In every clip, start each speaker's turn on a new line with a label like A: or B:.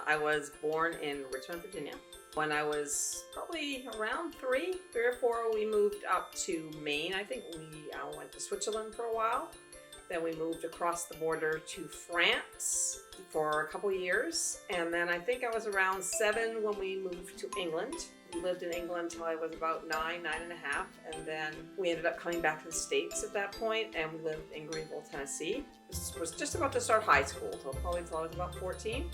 A: I was born in Richmond, Virginia. When I was probably around three or four, we moved up to Maine. I think we went to Switzerland for a while. Then we moved across the border to France for a couple years. And then I think I was around 7 when we moved to England. We lived in England until I was about 9.5. And then we ended up coming back to the States at that point, and we lived in Greenville, Tennessee. I was just about to start high school, so probably until I was about 14.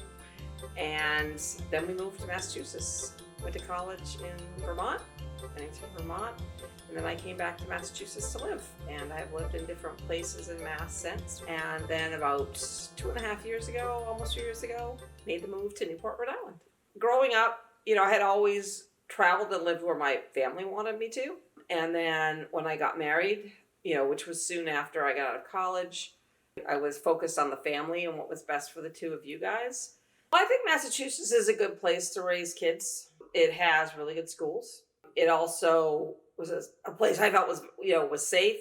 A: And then we moved to Massachusetts. Went to college in Vermont, Bennington, Vermont. And then I came back to Massachusetts to live. And I've lived in different places in Mass since. And then about 2.5 years ago, almost 3 years ago, made the move to Newport, Rhode Island. Growing up, I had always traveled and lived where my family wanted me to. And then when I got married, which was soon after I got out of college, I was focused on the family and what was best for the two of you guys. Well, I think Massachusetts is a good place to raise kids. It has really good schools. It also was a place I felt was safe.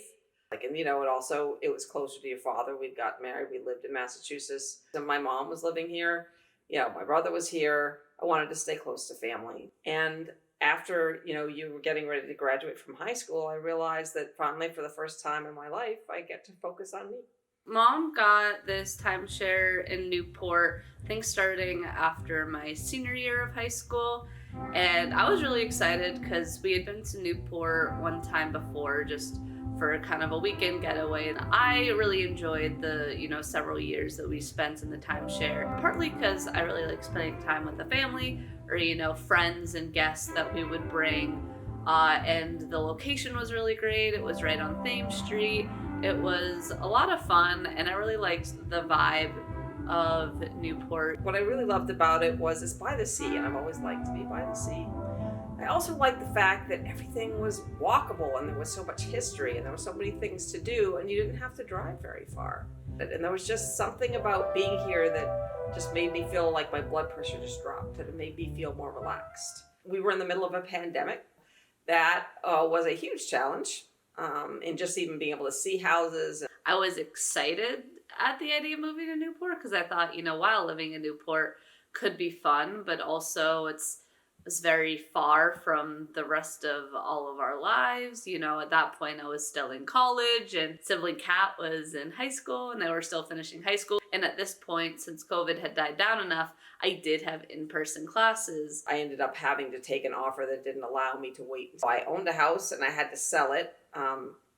A: It was closer to your father. We'd got married. We lived in Massachusetts. And my mom was living here. My brother was here. I wanted to stay close to family. And after, you were getting ready to graduate from high school, I realized that finally, for the first time in my life, I get to focus on me.
B: Mom got this timeshare in Newport, I think starting after my senior year of high school. And I was really excited because we had been to Newport one time before, just for kind of a weekend getaway. And I really enjoyed the, several years that we spent in the timeshare, partly because I really like spending time with the family or, friends and guests that we would bring. And the location was really great. It was right on Thames Street. It was a lot of fun, and I really liked the vibe of Newport.
A: What I really loved about it was it's by the sea, and I've always liked to be by the sea. I also liked the fact that everything was walkable, and there was so much history, and there were so many things to do, and you didn't have to drive very far. And there was just something about being here that just made me feel like my blood pressure just dropped, and it made me feel more relaxed. We were in the middle of a pandemic. That was a huge challenge. And just even being able to see houses.
B: I was excited at the idea of moving to Newport because I thought, while living in Newport could be fun, but also it's very far from the rest of all of our lives. At that point I was still in college, and sibling Kat was in high school, and they were still finishing high school. And at this point, since COVID had died down enough, I did have in-person classes.
A: I ended up having to take an offer that didn't allow me to wait. So I owned a house and I had to sell it.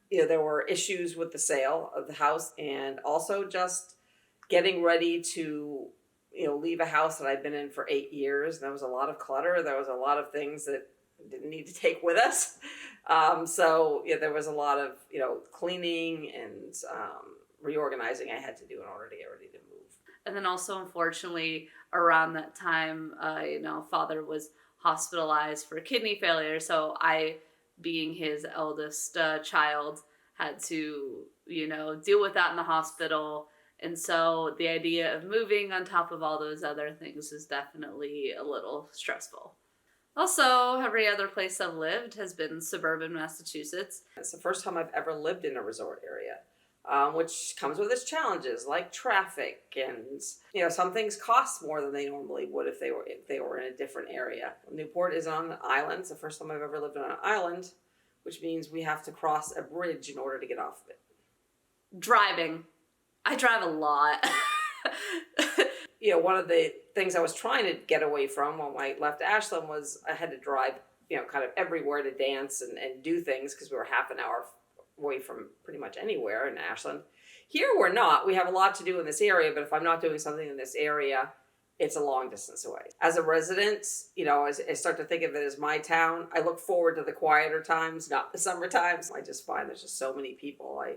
A: There were issues with the sale of the house, and also just getting ready to, leave a house that I'd been in for 8 years. There was a lot of clutter. There was a lot of things that didn't need to take with us. There was a lot of, cleaning and reorganizing I had to do in order to get ready to move.
B: And then also, unfortunately, around that time, father was hospitalized for kidney failure. So I, being his eldest child, had to, deal with that in the hospital. And so the idea of moving on top of all those other things is definitely a little stressful. Also, every other place I've lived has been suburban Massachusetts.
A: It's the first time I've ever lived in a resort area. Which comes with its challenges like traffic, and some things cost more than they normally would if they were in a different area. Newport is on an island. It's the first time I've ever lived on an island, which means we have to cross a bridge in order to get off of it.
B: Driving. I drive a lot.
A: One of the things I was trying to get away from when I left Ashland was I had to drive, kind of everywhere to dance and do things because we were half an hour away from pretty much anywhere in Ashland. Here we're not. We have a lot to do in this area, but if I'm not doing something in this area, it's a long distance away. As a resident, I start to think of it as my town. I look forward to the quieter times, not the summer times. I just find there's just so many people. I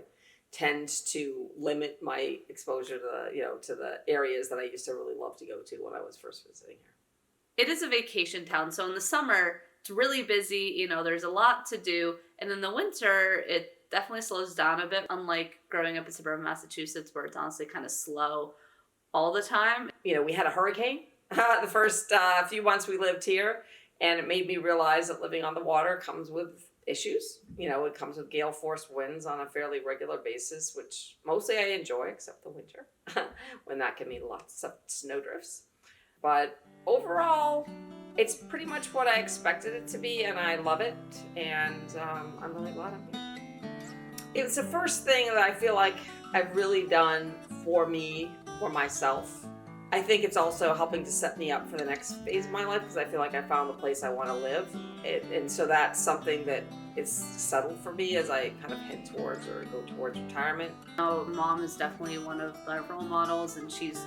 A: tend to limit my exposure to the areas that I used to really love to go to when I was first visiting here.
B: It is a vacation town, so in the summer it's really busy. There's a lot to do, and in the winter it definitely slows down a bit, unlike growing up in suburban Massachusetts where it's honestly kind of slow all the time.
A: We had a hurricane the first few months we lived here, and it made me realize that living on the water comes with issues. It comes with gale force winds on a fairly regular basis, which mostly I enjoy, except the winter when that can mean lots of snowdrifts. But overall, it's pretty much what I expected it to be, and I love it, and I'm really glad I'm here. It's the first thing that I feel like I've really done for me, for myself. I think it's also helping to set me up for the next phase of my life because I feel like I found the place I want to live. And so that's something that is settled for me as I kind of head towards or go towards retirement.
B: Mom is definitely one of my role models, and she's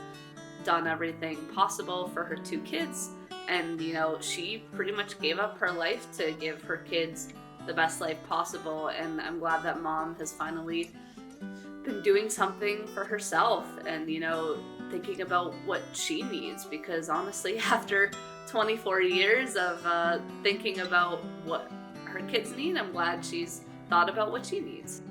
B: done everything possible for her 2 kids. And, she pretty much gave up her life to give her kids the best life possible. And I'm glad that Mom has finally been doing something for herself and, thinking about what she needs, because honestly, after 24 years of thinking about what her kids need, I'm glad she's thought about what she needs.